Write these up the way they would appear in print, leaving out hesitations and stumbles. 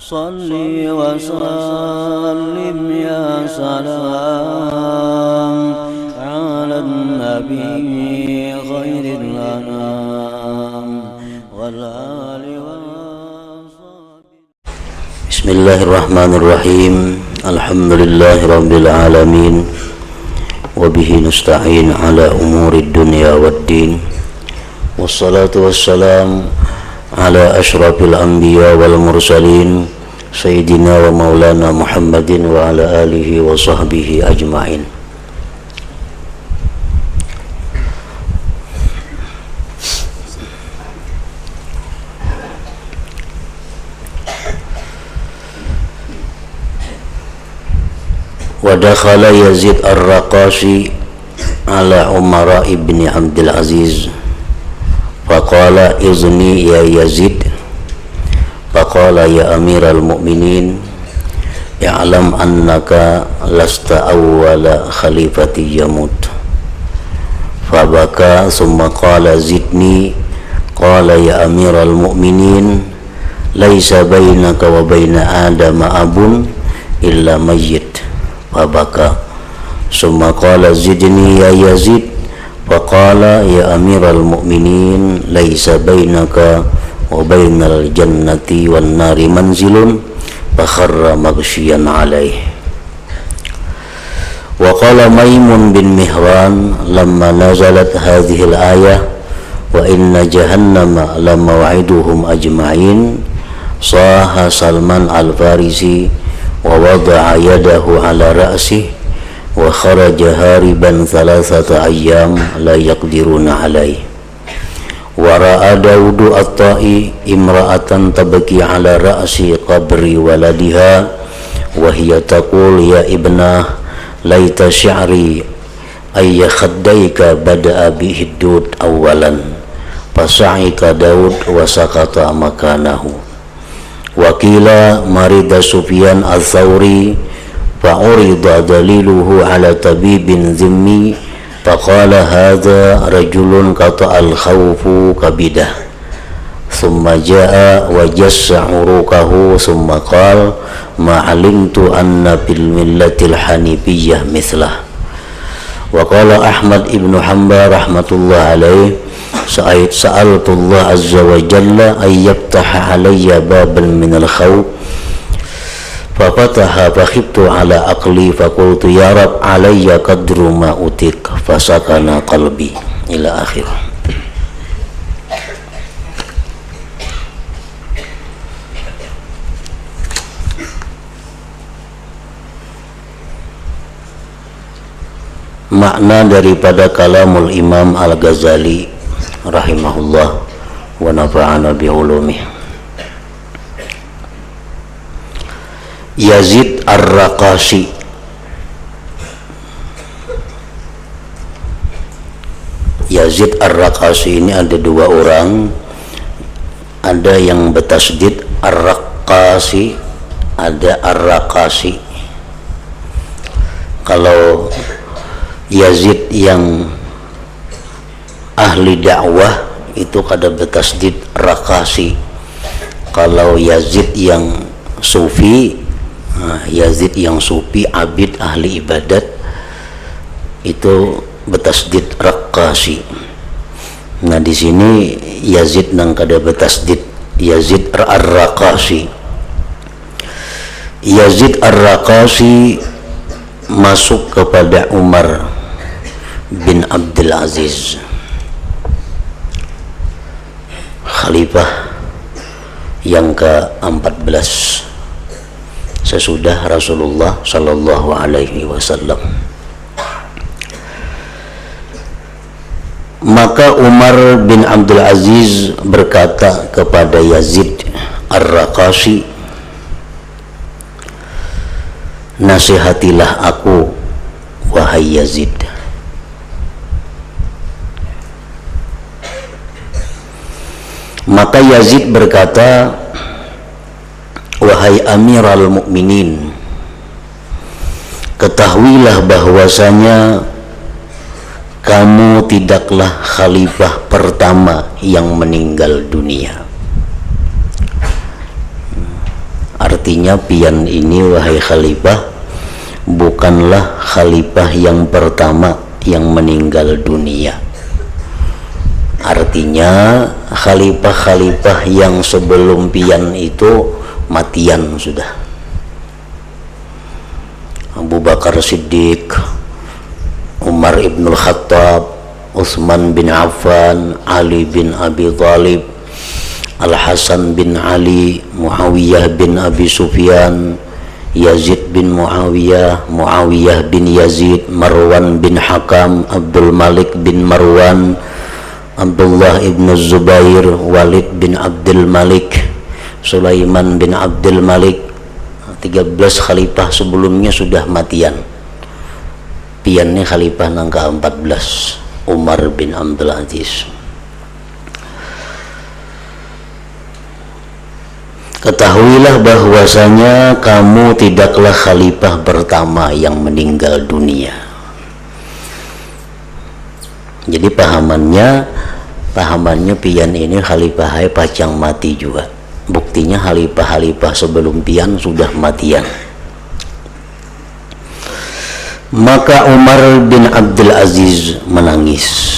Salli wa sallim ya salam ala nabi khairil anam wal ali wa sahbihi. Bismillahirrahmanirrahim. Alhamdulillahi rabbil alamin. Wa bihi nasta'in ala umuri dunya waddin. Wassalatu wassalam ala ashrafil anbiya wal mursalin sayyidina wa maulana Muhammadin wa ala alihi wa sahbihi ajma'in. Wa dakhala Yazid ar-Raqashi ala Umar ibn Abdul Aziz faqala izni ya Yazid faqala ya amiral mu'minin i'lam annaka lasta awwala khalifati yamut fabaka summa qala zidni qala ya amiral mu'minin laisa bainaka wa baina adama abun illa mayyit fabaka summa qala zidni ya Yazid faqala ya amiral mu'minin laisa bainaka wa bainal jannati wan nari manzilun fakharra maghsyian alaih. Wa qala Maimun bin Mihran lamma nazalat hadhihi al-ayah wa inna jahannama lamaw'iduhum ajma'in saha Salman al-Farisi wa wada'a yadahu ala ra'sihi wa kharaja hariban thalathata ayyam la yaqdiruna alaih. Wa ra'a Daudu at-Ta'i imra'atan tabki ala ra'si qabri waladiha wa hiya taqul ya ibnah laita syi'ri ayya khaddayka bada'a bihiddud awalan fasa'ika Daud wa sakata makanahu. Wa qila marida Sufyan al-Thawri fa'urida daliluhu ala tabibin zimmi faqala hadha rajulun qata'al khawfu kabidah thumma ja'a wa jassa urukahu thumma qala ma alimtu anna fil millatil hanifiyyah mithlah. Wa qala Ahmad ibn Hanbal rahmatullah alaih sa'altullah azza wa jalla ayyabtaha alayya baban minal khawf fafataha fakhibtu ala aqli faqultu ya rab alayya qadru ma utik fasakana qalbi ila akhir. Makna daripada kalamul Imam Al-Ghazali rahimahullah wa nafa'ana bi ulumih. Yazid ar-Raqashi Yazid ar-Raqashi ini ada dua orang, ada yang bertasdid ar-Raqashi, ada ar-Raqashi. Kalau Yazid yang ahli dakwah itu kada bertasdid Raqashi. Kalau Yazid yang sufi, Yazid yang sufi abid ahli ibadat itu bertasdid Raqashi. Nah di sini Yazid nang kada bertasdid, Yazid ar-Raqashi. Yazid ar-Raqashi masuk kepada Umar bin Abdul Aziz, khalifah yang ke-14 sesudah Rasulullah sallallahu alaihi wasallam. Maka Umar bin Abdul Aziz berkata kepada Yazid ar-Raqashi, nasihatilah aku wahai Yazid. Maka Yazid berkata, wahai Amiral Mukminin, ketahuilah bahwasanya kamu tidaklah khalifah pertama yang meninggal dunia. artinya pian ini wahai khalifah bukanlah khalifah yang pertama yang meninggal dunia. Artinya khalifah-khalifah yang sebelum pian itu matian sudah. Abu Bakar Siddiq, Umar ibn Khattab, Utsman bin Affan, Ali bin Abi Thalib, Al-Hasan bin Ali, Muawiyah bin Abi Sufyan, Yazid bin Muawiyah, Muawiyah bin Yazid, Marwan bin Hakam, Abdul Malik bin Marwan, Abdullah ibn Zubair, Walid bin Abdul Malik, Sulaiman bin Abdul Malik. 13 khalifah sebelumnya sudah matian. Piannya khalifah nang ke-14, Umar bin Abdul Aziz. Ketahuilah bahwasanya kamu tidaklah khalifah pertama yang meninggal dunia. Jadi pahamannya pian ini khalifah hai pacang mati juga. Buktinya khalifah-khalifah sebelum pian sudah matian. Maka Umar bin Abdul Aziz menangis.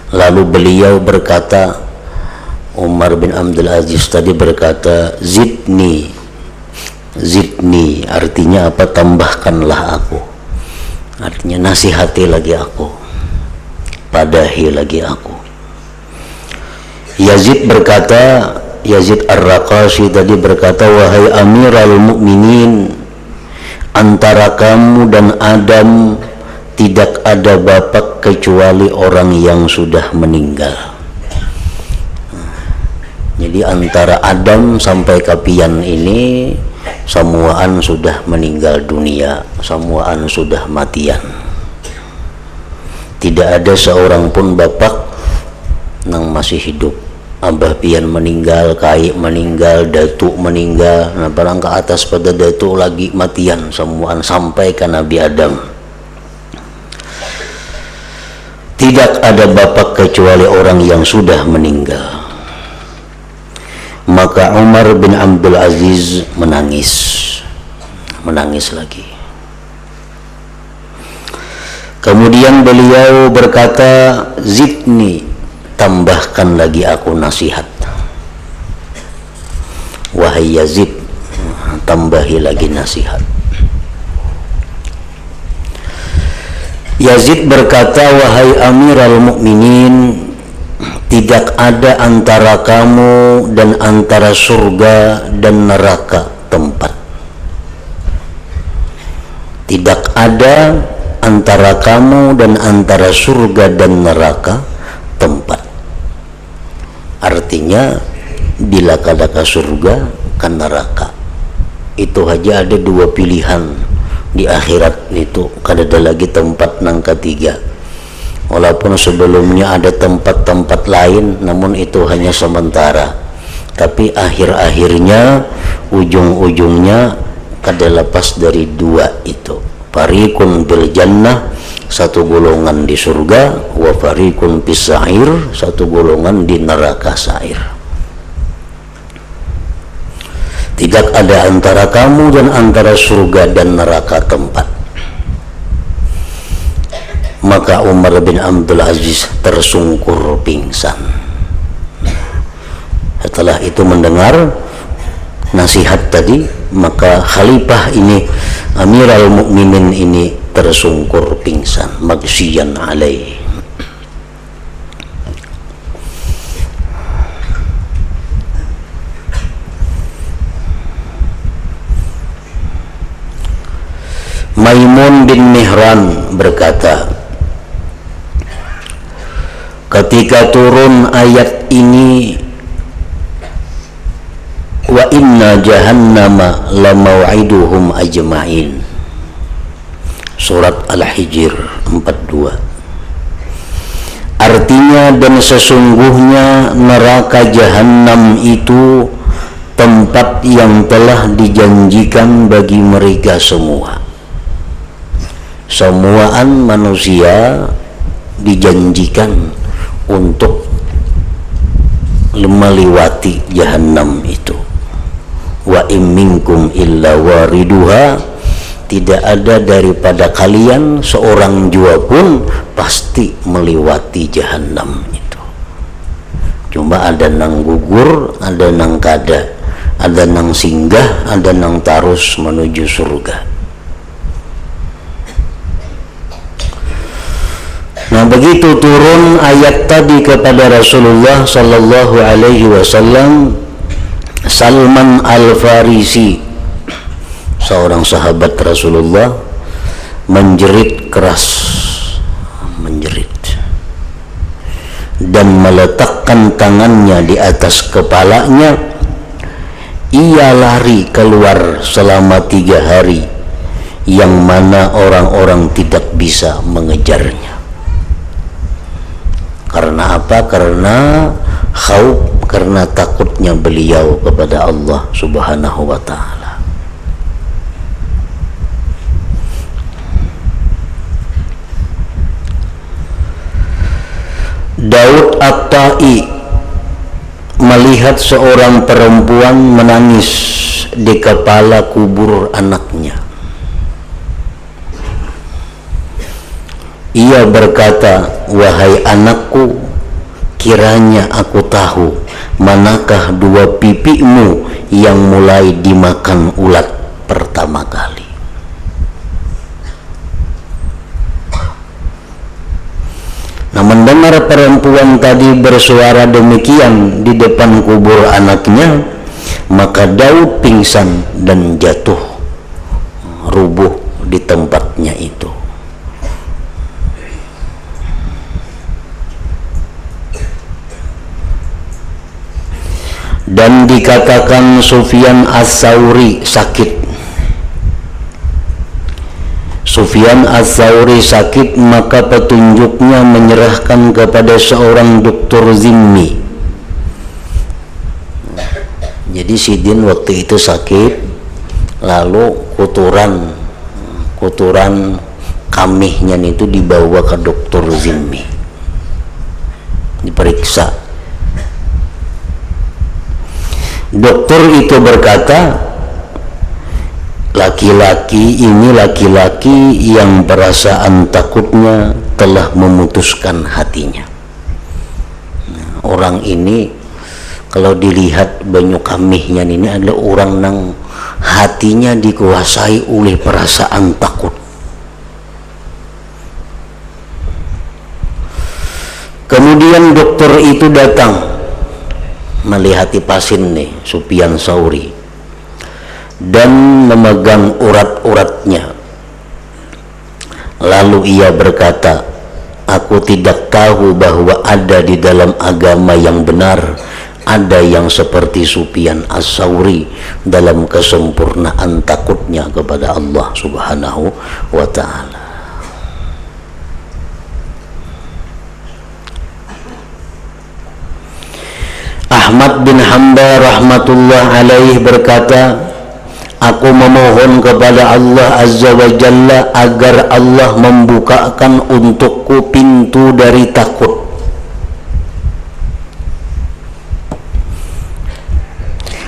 Lalu beliau berkata, Umar bin Abdul Aziz tadi berkata, zidni, artinya apa? Tambahkanlah aku. Artinya nasihati lagi aku, padahi lagi aku. Yazid berkata, Yazid Ar-Raqashi tadi berkata, wahai Amirul Mukminin, antara kamu dan Adam tidak ada bapak kecuali orang yang sudah meninggal. Jadi antara Adam sampai ke pian ini semuaan sudah meninggal dunia, semuaan sudah matian. Tidak ada seorang pun bapak yang masih hidup. Abah pian meninggal, kai meninggal, datuk meninggal. Nah barang ke atas pada datuk lagi matian semuaan sampai ke Nabi Adam. Tidak ada bapak kecuali orang yang sudah meninggal. Maka Umar bin Abdul Aziz menangis lagi. Kemudian beliau berkata, zidni, tambahkan lagi aku nasihat. Wahai Yazid, tambahi lagi nasihat. Yazid berkata, wahai Amirul Mukminin, tidak ada antara kamu dan antara surga dan neraka tempat. Tidak ada antara kamu dan antara surga dan neraka tempat. Artinya bila kada ke surga kan neraka. Itu aja ada dua pilihan. Di akhirat itu kada ada lagi tempat nang ketiga. Walaupun sebelumnya ada tempat-tempat lain, namun itu hanya sementara. Tapi akhir-akhirnya, ujung-ujungnya kada lepas dari dua itu. Fariqun bil jannah, satu golongan di surga, wa fariqun fis sa'ir, satu golongan di neraka sa'ir. Tidak ada antara kamu dan antara surga dan neraka tempat. Maka Umar bin Abdul Aziz tersungkur pingsan. Setelah itu mendengar nasihat tadi, maka khalifah ini, Amirul Mukminin ini tersungkur pingsan, maghsyian alaih. Maimun bin Mihran berkata, ketika turun ayat ini, wa inna jahannama la maw'iduhum ajma'in, surat Al-Hijr 42, artinya dan sesungguhnya neraka Jahannam itu tempat yang telah dijanjikan bagi mereka semua. Semuaan manusia dijanjikan untuk melewati jahannam itu. Wa im minkum illa wariduha, tidak ada daripada kalian seorang jua pun pasti melewati jahannam itu. Cuma ada nang gugur, ada nang kada, ada nang singgah, ada nang tarus menuju surga. Nah, begitu turun ayat tadi kepada Rasulullah sallallahu alaihi wasallam, Salman Al-Farisi, seorang sahabat Rasulullah, menjerit keras, menjerit dan meletakkan tangannya di atas kepalanya. Ia lari keluar selama 3 hari, yang mana orang-orang tidak bisa mengejarnya. Karena apa? Karena khauf, karena takutnya beliau kepada Allah Subhanahu wa ta'ala. Daud At-Tai melihat seorang perempuan menangis di kepala kubur anaknya. Ia berkata, "Wahai anakku, kiranya aku tahu manakah 2 pipimu yang mulai dimakan ulat pertama kali." Nah, mendengar perempuan tadi bersuara demikian di depan kubur anaknya, maka Daud pingsan dan jatuh rubuh di tempatnya itu. Dan dikatakan Sufyan Ats-Tsauri sakit. Sufyan Ats-Tsauri sakit, maka petunjuknya menyerahkan kepada seorang dokter zimmi. Jadi Sidin waktu itu sakit, lalu kotoran kamihnya itu dibawa ke dokter zimmi, diperiksa. Dokter itu berkata, laki-laki yang perasaan takutnya telah memutuskan hatinya. Nah, orang ini kalau dilihat banyu kamihnya ini adalah orang yang hatinya dikuasai oleh perasaan takut. Kemudian dokter itu datang melihati pasien nih, Sufyan Tsauri, dan memegang urat-uratnya. Lalu ia berkata, "Aku tidak tahu bahwa ada di dalam agama yang benar ada yang seperti Sufyan Ats-Tsauri dalam kesempurnaan takutnya kepada Allah Subhanahu wa ta'ala." Ahmad bin Hanbal rahmatullah alaih berkata, "Aku memohon kepada Allah Azza wa Jalla agar Allah membukakan untukku pintu dari takut.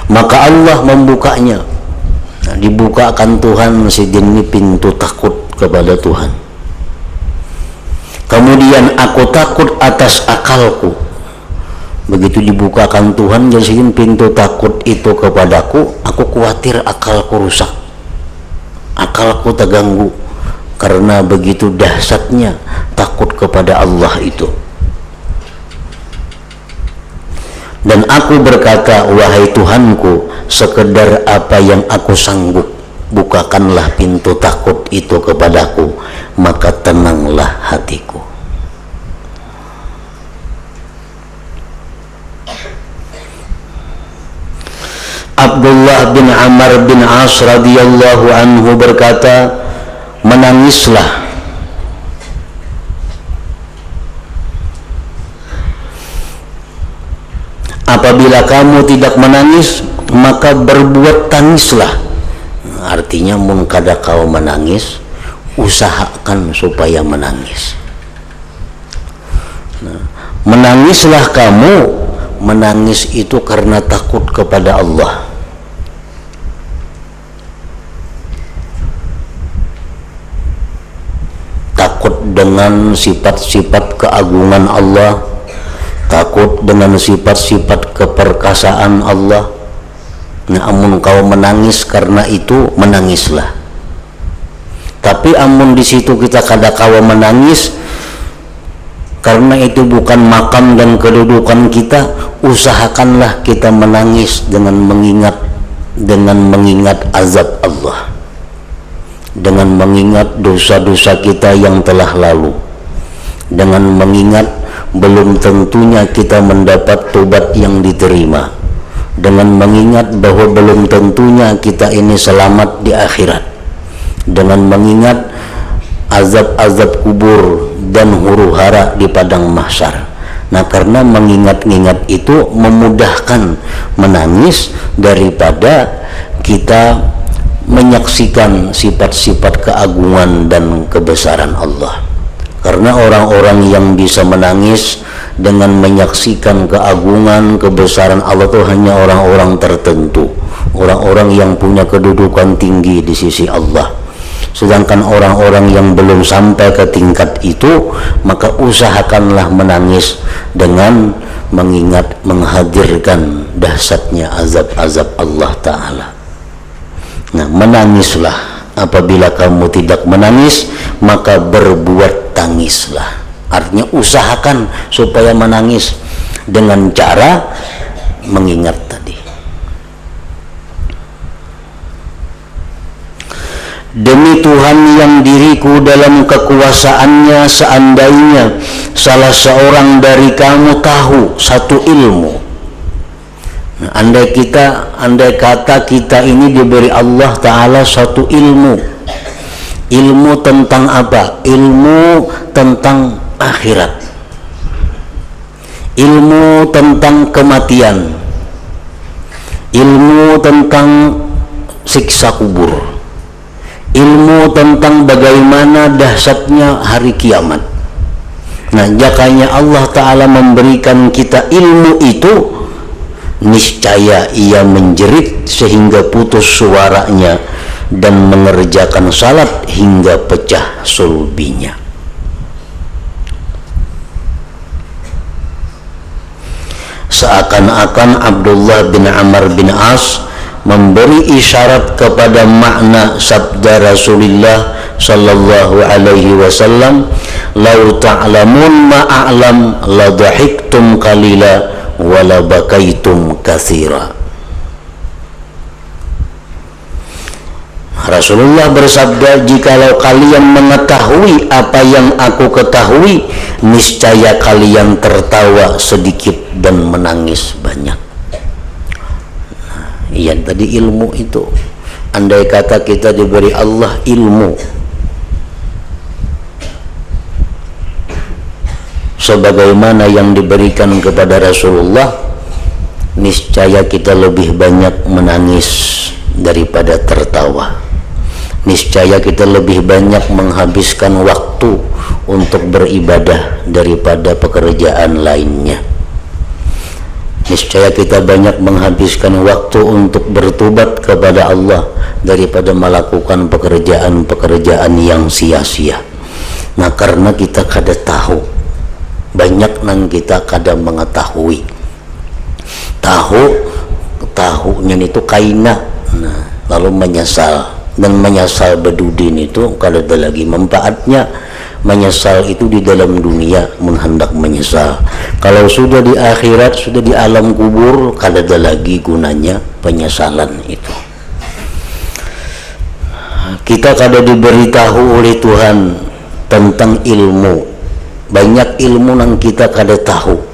Maka Allah membukanya." Nah, dibukakan Tuhan Sidin ini pintu takut kepada Tuhan. Kemudian aku takut atas akalku. Begitu dibukakan Tuhan jadi pintu takut itu kepadaku, aku khawatir akalku rusak, akalku terganggu, karena begitu dahsyatnya takut kepada Allah itu. Dan aku berkata, "Wahai Tuhanku, sekedar apa yang aku sanggup, bukakanlah pintu takut itu kepadaku, maka tenanglah hatiku." Abdullah bin Amr bin As radhiyallahu anhu berkata, "Menangislah apabila kamu tidak menangis, maka berbuat tangislah." Artinya mun kada kau menangis, usahakan supaya menangis. Nah, menangislah kamu menangis itu karena takut kepada Allah. Takut dengan sifat-sifat keagungan Allah, takut dengan sifat-sifat keperkasaan Allah. Nah, amun kau menangis karena itu, menangislah. Tapi amun di situ kita kada kawa menangis karena itu bukan makam dan kedudukan kita, usahakanlah kita menangis dengan mengingat azab Allah, dengan mengingat dosa-dosa kita yang telah lalu, dengan mengingat belum tentunya kita mendapat tobat yang diterima, dengan mengingat bahwa belum tentunya kita ini selamat di akhirat, dengan mengingat azab-azab kubur dan huru-hara di padang mahsyar. Nah, karena mengingat-ingat itu memudahkan menangis daripada kita menyaksikan sifat-sifat keagungan dan kebesaran Allah. Karena orang-orang yang bisa menangis dengan menyaksikan keagungan kebesaran Allah itu hanya orang-orang tertentu, orang-orang yang punya kedudukan tinggi di sisi Allah. Sedangkan orang-orang yang belum sampai ke tingkat itu, maka usahakanlah menangis dengan mengingat, menghadirkan dahsyatnya azab-azab Allah Ta'ala. Nah, menangislah. Apabila kamu tidak menangis, maka berbuat tangislah. Artinya usahakan supaya menangis dengan cara mengingat tadi. Demi Tuhan yang diriku dalam kekuasaannya, seandainya salah seorang dari kamu tahu satu ilmu. Nah, andai kata kita ini diberi Allah Ta'ala satu ilmu. Ilmu tentang apa? Ilmu tentang akhirat, ilmu tentang kematian, ilmu tentang siksa kubur, ilmu tentang bagaimana dahsyatnya hari kiamat. Nah, jakanya Allah Ta'ala memberikan kita ilmu itu, niscaya ia menjerit sehingga putus suaranya dan mengerjakan salat hingga pecah sulbinya. Seakan-akan Abdullah bin Amr bin As memberi isyarat kepada makna sabda Rasulullah sallallahu alaihi wasallam, "Lau ta'lamun ma a'lam la dhahiktum qalila wa la bakaitum katsira." Rasulullah bersabda, jikalau kalian mengetahui apa yang aku ketahui, niscaya kalian tertawa sedikit dan menangis banyak. Iya, tadi ilmu itu. Andai kata kita diberi Allah ilmu sebagaimana yang diberikan kepada Rasulullah, niscaya kita lebih banyak menangis daripada tertawa. Niscaya kita lebih banyak menghabiskan waktu untuk beribadah daripada pekerjaan lainnya. Niscaya kita banyak menghabiskan waktu untuk bertobat kepada Allah daripada melakukan pekerjaan-pekerjaan yang sia-sia. Nah, karena kita kada tahu, banyak nang kita kada mengetahui. Tahunya itu kaina, nah, lalu menyesal. Dan menyesal bedudin itu kada ada lagi manfaatnya. Menyesal itu di dalam dunia menghendak menyesal. Kalau sudah di akhirat, sudah di alam kubur, kada ada lagi gunanya penyesalan itu. Kita kada diberitahu oleh Tuhan tentang ilmu. Banyak ilmu yang kita kada tahu.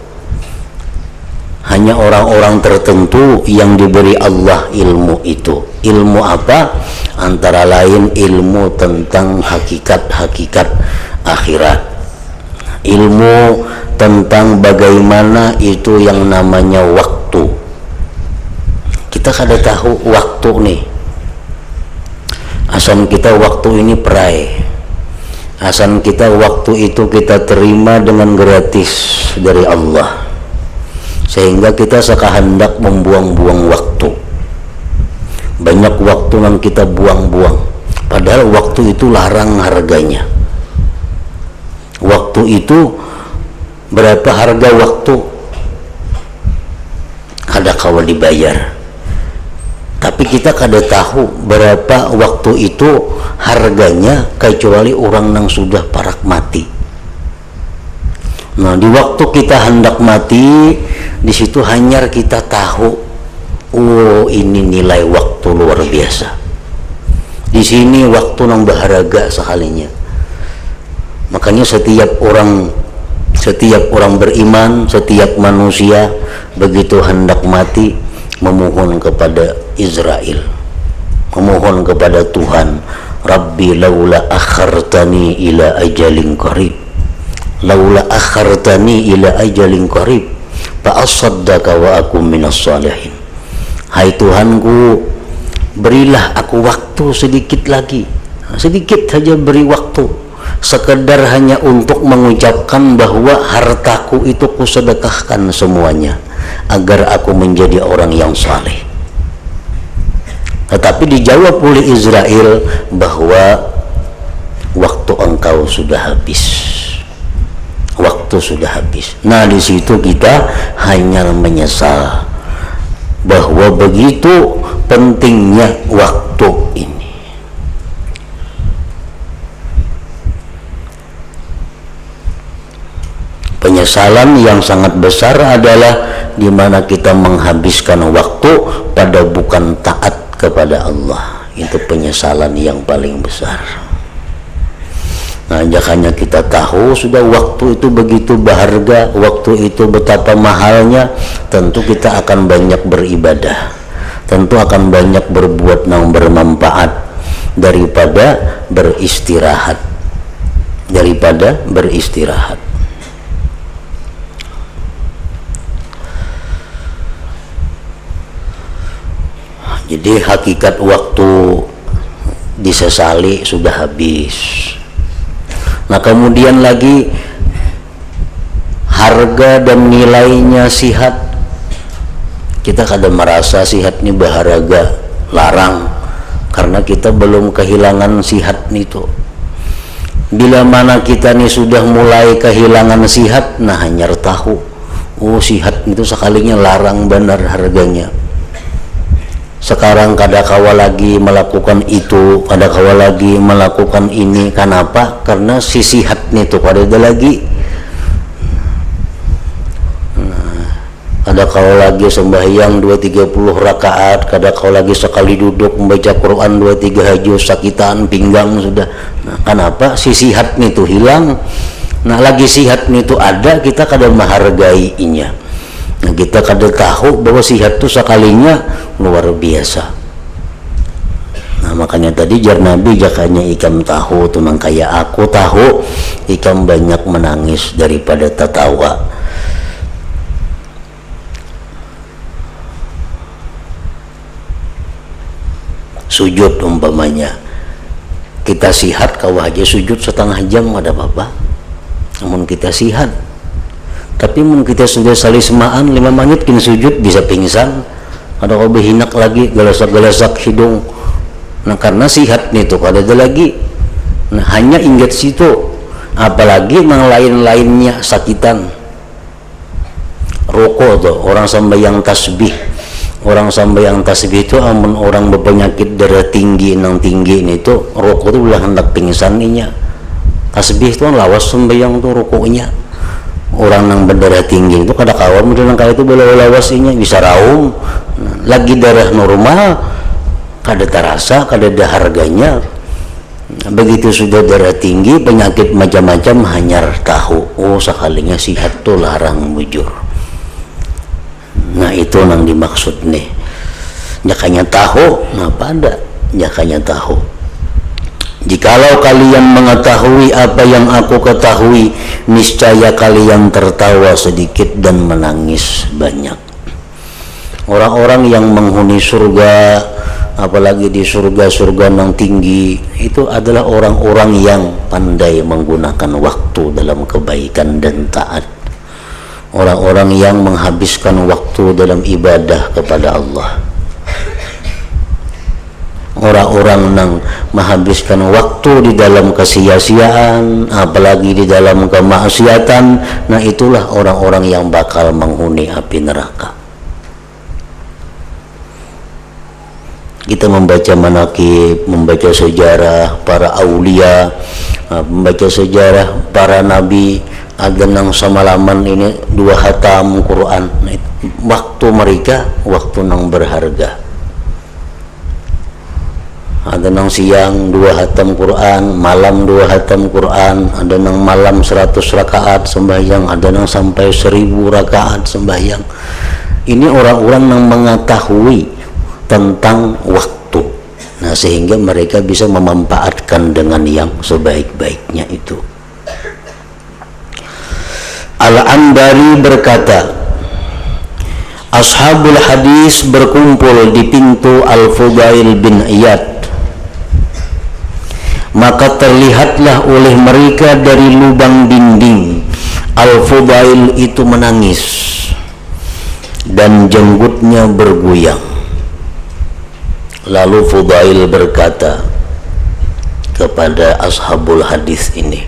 Hanya orang-orang tertentu yang diberi Allah ilmu itu. Ilmu apa? Antara lain ilmu tentang hakikat-hakikat akhirat, ilmu tentang bagaimana itu yang namanya waktu. Kita kada tahu waktu nih. Asal kita waktu ini perai. Asal kita waktu itu kita terima dengan gratis dari Allah. sehingga kita sekahendak membuang-buang waktu. Banyak waktu yang kita buang-buang, padahal waktu itu larang harganya. Waktu itu berapa harga waktu? Kada kawal dibayar, tapi kita kada tahu berapa waktu itu harganya, kecuali orang yang sudah parak mati. Nah, di waktu kita hendak mati, di situ hanya kita tahu, oh ini nilai waktu luar biasa. Di sini waktu yang berharga sekalinya. Makanya setiap orang beriman, setiap manusia begitu hendak mati memohon kepada Israel, memohon kepada Tuhan, Rabbi laula akhartani ila ajalin qarib, laula akhartani ila ajalin qarib fa asaddaka wa akum minas salihin. Hai Tuhanku, berilah aku waktu sedikit lagi, sedikit saja beri waktu, sekedar hanya untuk mengucapkan bahwa hartaku itu kusedekahkan semuanya agar aku menjadi orang yang saleh. Tetapi dijawab oleh Israel bahwa waktu engkau sudah habis, waktu sudah habis. Nah, di situ kita hanya menyesal bahwa begitu pentingnya waktu ini. Penyesalan yang sangat besar adalah di mana kita menghabiskan waktu pada bukan taat kepada Allah. Itu penyesalan yang paling besar. Nah, jangannya kita tahu sudah waktu itu begitu berharga, waktu itu betapa mahalnya, tentu kita akan banyak beribadah, tentu akan banyak berbuat yang bermanfaat daripada beristirahat, Jadi hakikat waktu disesali sudah habis. Nah, kemudian lagi harga dan nilainya sihat. Kita kadang merasa sihat ini berharga, larang, karena kita belum kehilangan sihat itu. Bila mana kita nih sudah mulai kehilangan sihat, nah hanya tahu, oh sihat itu sekalinya larang benar harganya. Sekarang kadakawa lagi melakukan itu, kadakawa lagi melakukan ini. Kenapa? Karena si sihat itu kada ada lagi. Kadakawa lagi sembahyang 2-30 rakaat, kadakawa lagi sekali duduk membaca Quran 2-3 juz, sakitan pinggang sudah. Nah, kenapa? Si sihat itu hilang. Nah, lagi sihat itu ada, kita kada menghargainya. Nah, kita kada tahu bahwa sihat itu sekalinya luar biasa. Nah, makanya tadi jar Nabi, jakanya ikam tahu tunang kayak aku tahu, ikam banyak menangis daripada tertawa. Sujud umpamanya, kita sihat kawah aja sujud setengah jam ada apa-apa, namun kita sihat. Tapi mun kita sudah saling semaan 5 menit kini sujud bisa pingsan, ada kau berhinak lagi, gelasak-gelasak hidung. Nah, karena sihat nih tuh ada lagi. Nah, hanya ingat situ, apalagi yang lain-lainnya sakitan. Rokok tuh orang sambayang tasbih, orang sambayang tasbih itu amun orang berpenyakit darah tinggi nang tinggi ini tuh rokok tuh udah hendak pingsan ninya. Tasbih itu kan lawas sambayang tuh rokoknya. Orang yang berdarah tinggi itu kada kawan mudah kali itu boleh lawasinya bisa raung. Nah, lagi darah normal kada terasa, kada ada harganya. Nah, begitu sudah darah tinggi, penyakit macam-macam hanya tahu, oh sekalinya sihat tuh larang bujur. Nah, itu yang dimaksud nih. Jakanya tahu, nah pada jakanya tahu. Jikalau kalian mengetahui apa yang aku ketahui, niscaya kalian tertawa sedikit dan menangis banyak. Orang-orang yang menghuni surga, apalagi di surga-surga yang tinggi, itu adalah orang-orang yang pandai menggunakan waktu dalam kebaikan dan taat. orang-orang yang menghabiskan waktu dalam ibadah kepada Allah, orang-orang yang menghabiskan waktu di dalam kesia-siaan, apalagi di dalam kemaksiatan. Nah, itulah orang-orang yang bakal menghuni api neraka. Kita membaca manaqib, membaca sejarah para aulia, membaca sejarah para nabi, ada yang semalaman ini 2 khatam Quran. Nah, waktu mereka waktu yang berharga. Ada yang siang 2 khatam Quran, malam 2 khatam Quran, ada yang malam 100 rakaat sembahyang, ada yang sampai 1000 rakaat sembahyang. Ini orang-orang yang mengetahui tentang waktu. Nah, sehingga mereka bisa memanfaatkan dengan yang sebaik-baiknya itu. Al-Anbari berkata, ashabul hadis berkumpul di pintu Al-Fudail bin Iyad, maka terlihatlah oleh mereka dari lubang dinding Al-Fudail itu menangis dan jenggotnya bergoyang. Lalu Fudail berkata kepada ashabul hadis ini,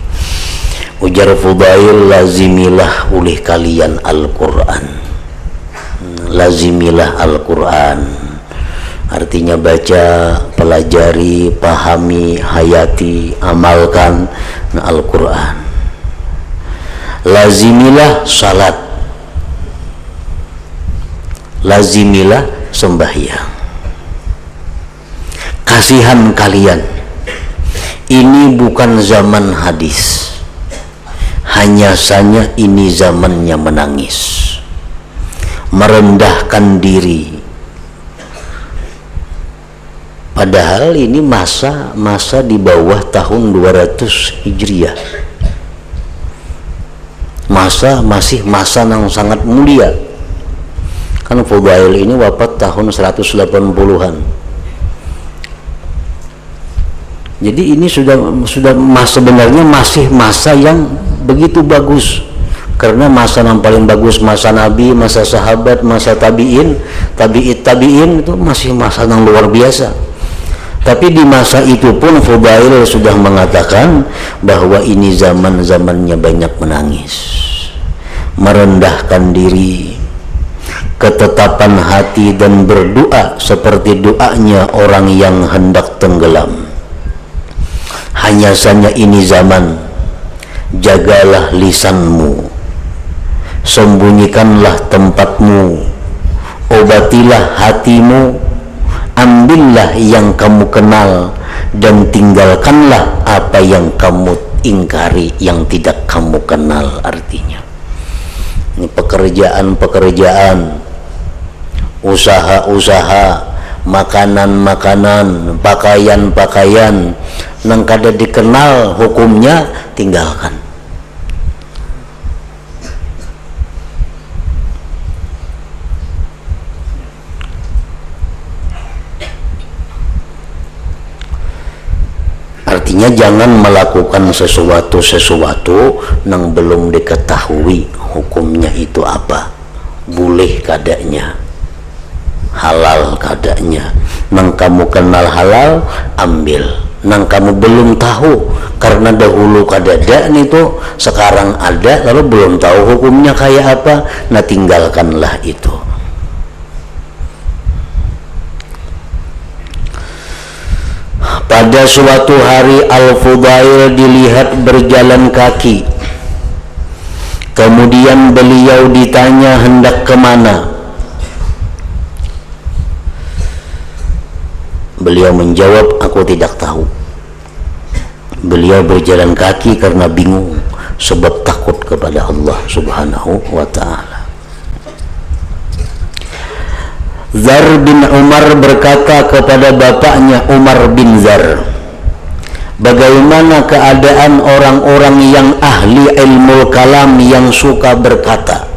ujar Fudail, lazimilah oleh kalian Al-Quran. Lazimilah Al-Quran, artinya baca, pelajari, pahami, hayati, amalkan Al-Quran. Lazimilah salat, lazimilah sembahyang. Kasihan kalian, ini bukan zaman hadis, hanya saja ini zamannya menangis, merendahkan diri. Padahal ini masa di bawah tahun 200 Hijriah, masih masa yang sangat mulia. Kan Fudail ini wafat tahun 180-an. Jadi ini sudah sebenarnya masih masa yang begitu bagus, karena masa yang paling bagus masa Nabi, masa sahabat, masa tabi'in itu masih masa yang luar biasa. Tapi di masa itu pun Fudail sudah mengatakan bahwa ini zaman-zamannya banyak menangis, merendahkan diri, ketetapan hati, dan berdoa seperti doanya orang yang hendak tenggelam. Hanya saja ini zaman, jagalah lisanmu, sembunyikanlah tempatmu, obatilah hatimu, ambillah yang kamu kenal, dan tinggalkanlah apa yang kamu ingkari, yang tidak kamu kenal. Artinya ini pekerjaan-pekerjaan, usaha-usaha, makanan-makanan, pakaian-pakaian nang kada dikenal hukumnya, tinggalkan. Artinya jangan melakukan sesuatu yang belum diketahui hukumnya itu apa, boleh kadanya, halal kadanya. Nang kamu kenal halal, ambil. Nang kamu belum tahu, karena dahulu kadada itu, sekarang ada, lalu belum tahu hukumnya kayak apa, nah tinggalkanlah itu. Pada suatu hari Al-Fudail dilihat berjalan kaki. Kemudian beliau ditanya hendak kemana. Beliau menjawab, aku tidak tahu. Beliau berjalan kaki karena bingung, sebab takut kepada Allah Subhanahu wa ta'ala. Zar bin Umar berkata kepada bapaknya Umar bin Zar, bagaimana keadaan orang-orang yang ahli ilmu kalam yang suka berkata,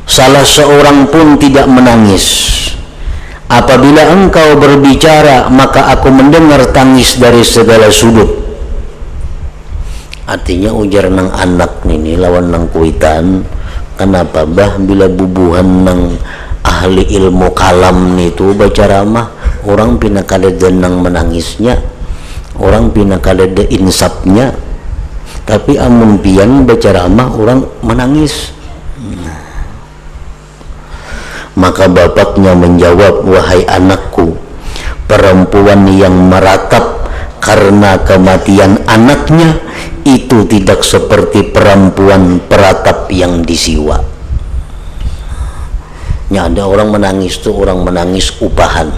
salah seorang pun tidak menangis. Apabila engkau berbicara, maka aku mendengar tangis dari segala sudut. Artinya ujar nang anak ini lawan nang kuitan, Kenapa bah bila bubuhan nang ahli ilmu kalam itu baca ramah, orang pina kada denang menangisnya, orang pina kada de insapnya, tapi amun pian baca ramah orang menangis. Maka bapaknya menjawab, wahai anakku, perempuan yang meratap karena kematian anaknya itu tidak seperti perempuan peratap yang disiwa. Ya, ada orang menangis tuh, orang menangis upahan.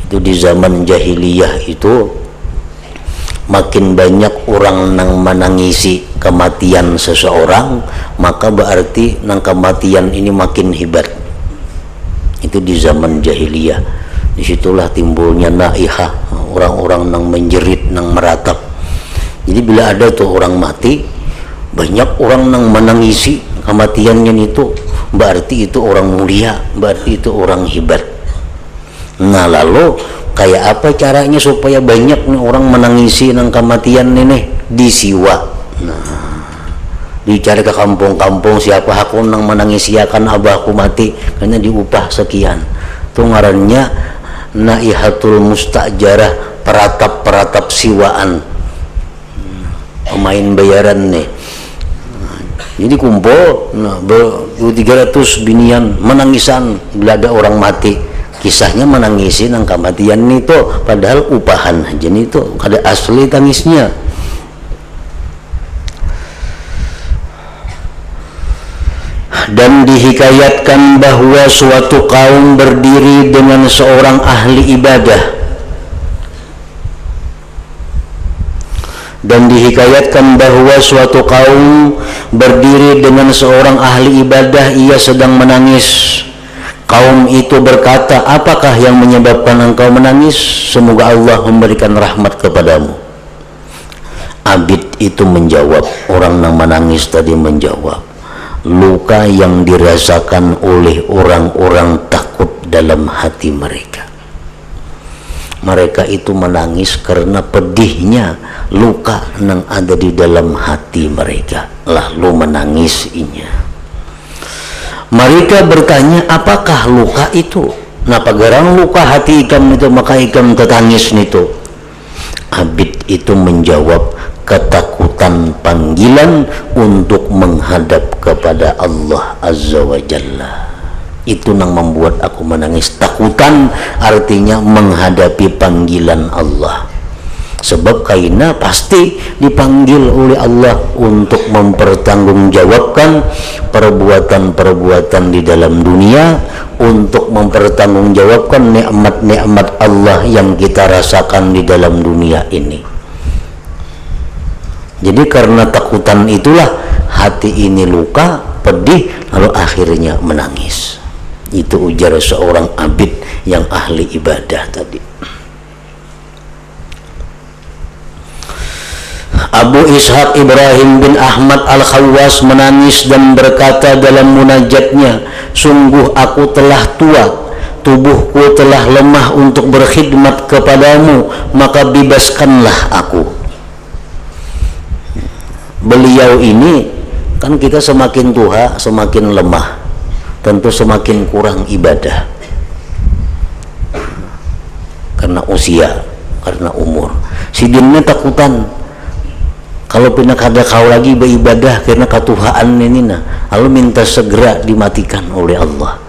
Itu di zaman jahiliyah itu makin banyak orang nang menangisi kematian seseorang, maka berarti nang kematian ini makin hebat. Itu di zaman jahiliyah. Disitulah timbulnya naihah, orang-orang nang menjerit, nang meratap. Jadi bila ada tuh orang mati, banyak orang nang menangisi kematiannya itu, berarti itu orang mulia, berarti itu orang hebat. Nah lalu kayak apa caranya supaya banyak nih orang menangisi nang kematian ini? Disiwa. Nah, dicari ke kampung-kampung, siapa aku nang menangisi akan abahku mati, karena diupah sekian. Itu ngarannya naihatul mustajarah, peratap-peratap siwaan, pemain bayaran nih. Jadi kumpul 300 binian menangisan bila ada orang mati, kisahnya menangisi nang kematian itu, padahal upahan aja itu kada asli tangisnya. Dan dihikayatkan bahwa suatu kaum berdiri dengan seorang ahli ibadah, dan dihikayatkan bahwa suatu kaum berdiri dengan seorang ahli ibadah, ia sedang menangis. Kaum itu berkata, apakah yang menyebabkan engkau menangis? Semoga Allah memberikan rahmat kepadamu. Abid itu menjawab, orang yang menangis tadi menjawab, luka yang dirasakan oleh orang-orang takut dalam hati mereka. Mereka itu menangis karena pedihnya luka yang ada di dalam hati mereka, lalu menangisinya. Mereka bertanya, apakah luka itu? Napa garang luka hati ikam itu, maka ikam tetangis itu? Abid itu menjawab, ketakutan panggilan untuk menghadap kepada Allah Azza wa Jalla. Itu yang membuat aku menangis. Takutan artinya menghadapi panggilan Allah. Sebab kaina pasti dipanggil oleh Allah untuk mempertanggungjawabkan perbuatan-perbuatan di dalam dunia, untuk mempertanggungjawabkan nikmat-nikmat Allah yang kita rasakan di dalam dunia ini. Jadi karena takutan itulah hati ini luka, pedih, lalu akhirnya menangis. Itu ujar seorang abid yang ahli ibadah tadi. Abu Ishaq Ibrahim bin Ahmad Al-Khawwas menangis dan berkata dalam munajatnya, sungguh aku telah tua, tubuhku telah lemah untuk berkhidmat kepadamu, maka bebaskanlah aku. Beliau ini kan, kita semakin tua semakin lemah, tentu semakin kurang ibadah karena usia, karena umur. Si dinnya takutan kalau pindah kada kau lagi beribadah karena ketuhaan ini, nah lalu minta segera dimatikan oleh Allah.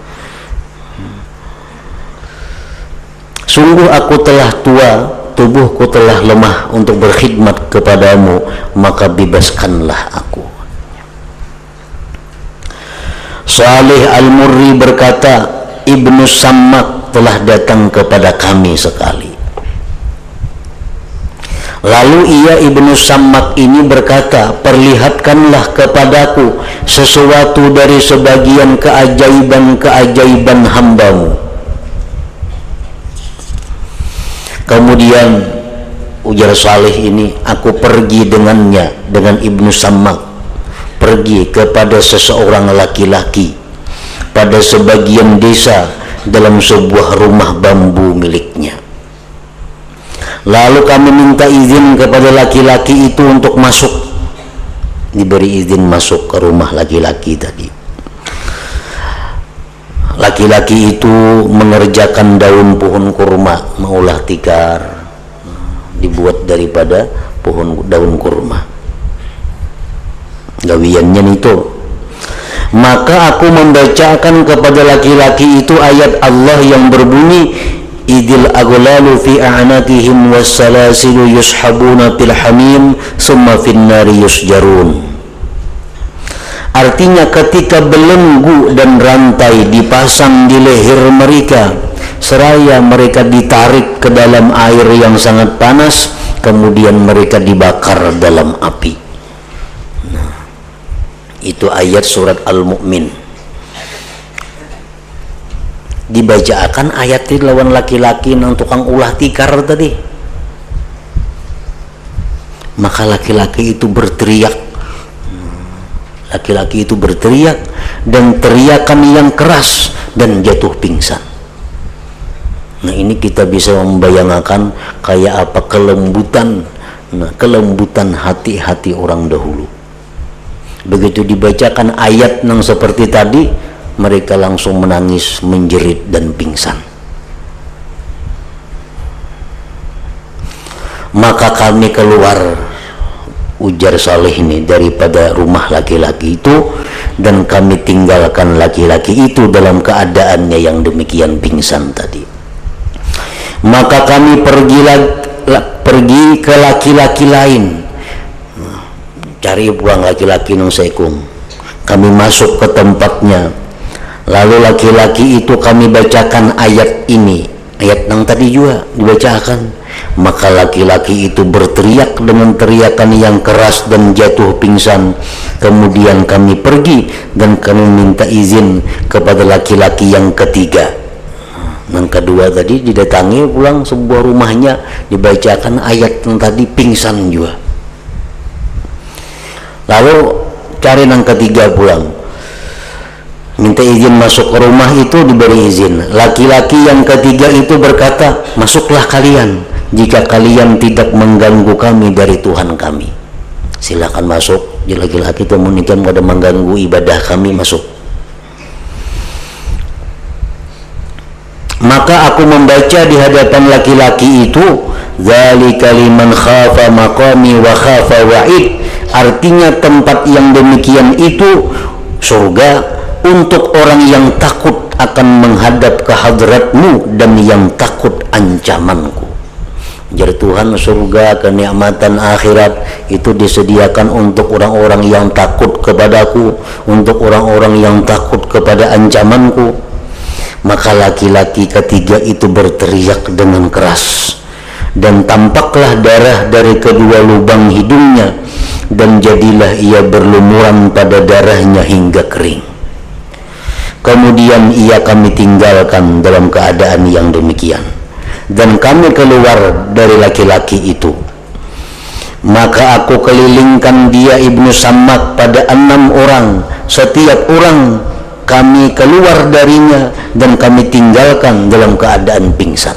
Sungguh aku telah tua, tubuhku telah lemah untuk berkhidmat kepadamu, maka bebaskanlah aku. Salih Al-Murri berkata, Ibnu Sammak telah datang kepada kami sekali. Lalu ia Ibnu Sammak ini berkata, perlihatkanlah kepadaku sesuatu dari sebagian keajaiban-keajaiban hambamu. Kemudian ujar Salih ini, aku pergi dengannya, dengan Ibnu Sammak, pergi kepada seseorang laki-laki pada sebagian desa dalam sebuah rumah bambu miliknya. Lalu kami minta izin kepada laki-laki itu untuk masuk diberi izin masuk ke rumah laki-laki tadi. Laki-laki itu mengerjakan daun pohon kurma, mengolah tikar dibuat daripada daun kurma, gawiannya itu. Maka aku membacakan kepada laki-laki itu ayat Allah yang berbunyi, idil aghlalu fi a'naqihim wassalasilu yushabuna fil hamim summa fin nari yusjarun. Artinya ketika belenggu dan rantai dipasang di leher mereka, seraya mereka ditarik ke dalam air yang sangat panas, kemudian mereka dibakar dalam api. Nah, itu ayat surat Al-Mu'min. Dibacakan ayat itu lawan laki-laki nang tukang ulah tikar tadi. Maka laki-laki itu berteriak. Laki-laki itu berteriak dan teriakan yang keras dan jatuh pingsan. Nah, ini kita bisa membayangkan kayak apa kelembutan, kelembutan hati-hati orang dahulu. Begitu dibacakan ayat yang seperti tadi, mereka langsung menangis, menjerit dan pingsan. Maka kami keluar, ujar Saleh ini, daripada rumah laki-laki itu, dan kami tinggalkan laki-laki itu dalam keadaannya yang demikian pingsan tadi. Maka kami pergi ke laki-laki lain, cari buang laki-laki nang sekum. Kami masuk ke tempatnya, lalu laki-laki itu kami bacakan ayat ini, ayat yang tadi juga dibacakan. Maka laki-laki itu berteriak dengan teriakan yang keras dan jatuh pingsan. Kemudian kami pergi dan kami minta izin kepada laki-laki yang ketiga. Yang kedua tadi didatangi pulang sebuah rumahnya, dibacakan ayat yang tadi, pingsan juga. Lalu cari yang ketiga pulang, minta izin masuk ke rumah itu, diberi izin. Laki-laki yang ketiga itu berkata, masuklah kalian jika kalian tidak mengganggu kami dari Tuhan kami. Silakan masuk. Jadi laki-laki itu menikah pada mengganggu ibadah kami, masuk. Maka aku membaca di hadapan laki-laki itu, dzalika liman khafa maqami wa khafa wa'id. Artinya tempat yang demikian itu surga untuk orang yang takut akan menghadap ke hadratmu dan yang takut ancamanku. Jadi Tuhan, surga, kenikmatan akhirat itu disediakan untuk orang-orang yang takut kepadaku, untuk orang-orang yang takut kepada ancamanku. Maka laki-laki ketiga itu berteriak dengan keras, dan tampaklah darah dari kedua lubang hidungnya, dan jadilah ia berlumuran pada darahnya hingga kering. Kemudian ia kami tinggalkan dalam keadaan yang demikian, dan kami keluar dari laki-laki itu. Maka aku kelilingkan dia Ibnu Sammak pada 6 orang. Setiap orang kami keluar darinya dan kami tinggalkan dalam keadaan pingsan.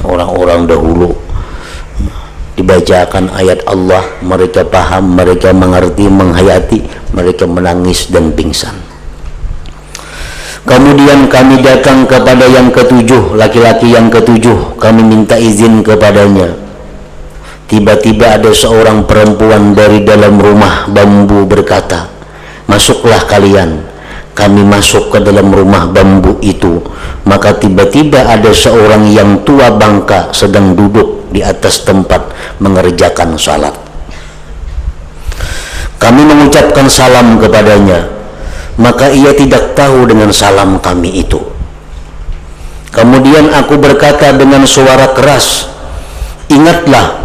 Orang-orang dahulu dibacakan ayat Allah, mereka paham, mereka mengerti, menghayati, mereka menangis dan pingsan. Kemudian kami datang kepada yang ketujuh, laki-laki yang ketujuh, kami minta izin kepadanya. Tiba-tiba ada seorang perempuan dari dalam rumah bambu berkata, masuklah kalian. Kami masuk ke dalam rumah bambu itu, maka tiba-tiba ada seorang yang tua bangka sedang duduk di atas tempat mengerjakan salat. Kami mengucapkan salam kepadanya, maka ia tidak tahu dengan salam kami itu. Kemudian aku berkata dengan suara keras, ingatlah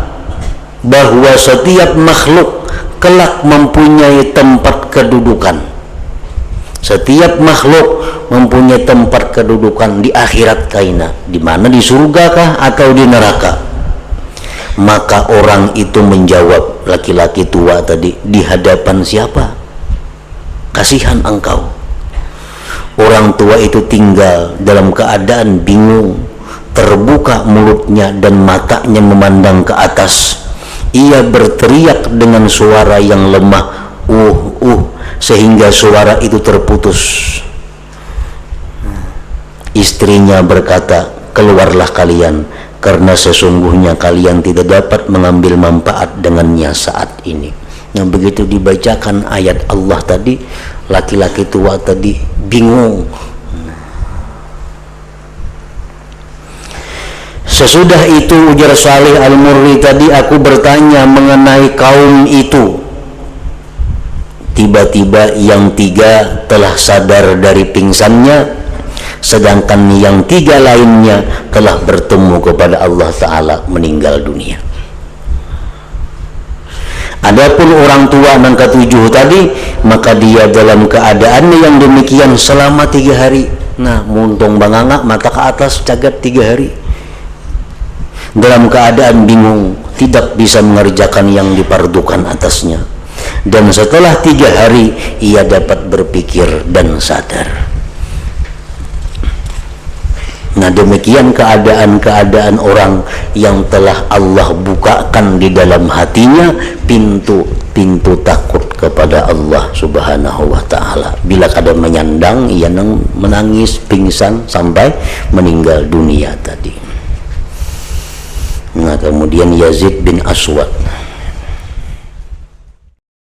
bahwa setiap makhluk kelak mempunyai tempat kedudukan. Setiap makhluk mempunyai tempat kedudukan di akhirat kaina, di mana, di surga kah atau di neraka? Maka orang itu menjawab, laki-laki tua tadi, di hadapan siapa? Kasihan engkau. Orang tua itu tinggal dalam keadaan bingung, terbuka mulutnya dan matanya memandang ke atas. Ia berteriak dengan suara yang lemah, sehingga suara itu terputus. Istrinya berkata, keluarlah kalian, karena sesungguhnya kalian tidak dapat mengambil manfaat dengannya saat ini. Nah, begitu dibacakan ayat Allah tadi, laki-laki tua tadi bingung. Sesudah itu, ujar Salih Al-Murri tadi, aku bertanya mengenai kaum itu. Tiba-tiba yang tiga telah sadar dari pingsannya, sedangkan yang tiga lainnya telah bertemu kepada Allah Ta'ala, meninggal dunia. Adapun orang tua yang ketujuh tadi, maka dia dalam keadaan yang demikian selama 3 hari. Nah, muntung banganga mata ke atas cagat 3 hari, dalam keadaan bingung, tidak bisa mengerjakan yang dipardukan atasnya. Dan setelah 3 hari ia dapat berpikir dan sadar. Nah, demikian keadaan-keadaan orang yang telah Allah bukakan di dalam hatinya pintu takut kepada Allah Subhanahu wa Ta'ala. Bila kada menyandang, ia menangis pingsan sampai meninggal dunia tadi. Nah, kemudian Yazid bin Aswad